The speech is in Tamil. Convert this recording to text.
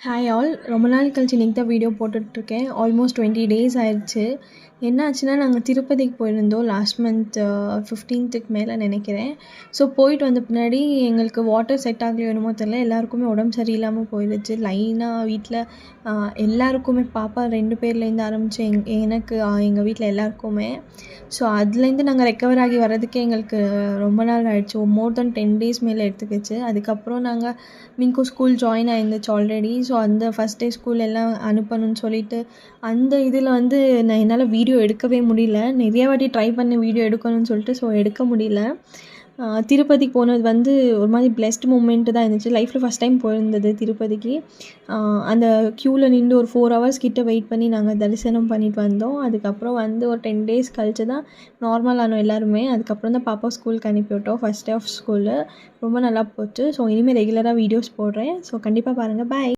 ஹாய் ஆல், ரொம்ப நாள் கழிச்சு இன்றைக்கி தான் வீடியோ போட்டுட்ருக்கேன். ஆல்மோஸ்ட் 20 டேஸ் ஆயிடுச்சு. என்ன ஆச்சுன்னா, நாங்கள் திருப்பதிக்கு போயிருந்தோம் லாஸ்ட் மந்த் 15க்கு மேலே நினைக்கிறேன். ஸோ போயிட்டு வந்த பின்னாடி எங்களுக்கு வாட்டர் செட் ஆகலையோ என்னமோ தெரில, எல்லாருக்குமே உடம்பு சரியில்லாமல் போயிடுச்சு. லைனாக வீட்டில் எல்லாருக்குமே பாப்பா 2 பேர்லேருந்து ஆரம்பித்து எனக்கு எங்கள் வீட்டில் எல்லாருக்குமே. ஸோ அதுலேருந்து நாங்கள் ரெக்கவர் ஆகி வர்றதுக்கே எங்களுக்கு ரொம்ப நாள் ஆகிடுச்சு. மோர் தென் 10 டேஸ் மேலே எடுத்துக்கிச்சு. அதுக்கப்புறம் நாங்கள் மிங்கு ஸ்கூல் ஜாயின் ஆயிருந்துச்சு ஆல்ரெடி. ஸோ அந்த ஃபஸ்ட் டே ஸ்கூல் எல்லாம் அனுப்பணும்னு சொல்லிட்டு அந்த இதில் வந்து என்னால் வீடியோ எடுக்கவே முடியல. நிறைய வாட்டி ட்ரை பண்ணி வீடியோ எடுக்கணும்னு சொல்லிட்டு ஸோ எடுக்க முடியல. திருப்பதிக்கு போனது வந்து ஒரு மாதிரி பிளெஸ்ட் மூமெண்ட்டு தான் இருந்துச்சு. லைஃப்பில் ஃபஸ்ட் டைம் போயிருந்தது திருப்பதிக்கு. அந்த க்யூவில் நின்று ஒரு 4 ஹவர்ஸ் கிட்ட வெயிட் பண்ணி நாங்கள் தரிசனம் பண்ணிட்டு வந்தோம். அதுக்கப்புறம் வந்து ஒரு 10 டேஸ் கழிச்சு தான் நார்மல் ஆனோம் எல்லாருமே. அதுக்கப்புறம் தான் பாப்பா ஸ்கூலுக்கு அனுப்பி விட்டோம் ஃபஸ்ட் டே ஆஃப் ஸ்கூலு. ரொம்ப நல்லா போச்சு. ஸோ இனிமேல் ரெகுலராக வீடியோஸ் போடுறேன். ஸோ கண்டிப்பாக பாருங்கள். பாய்.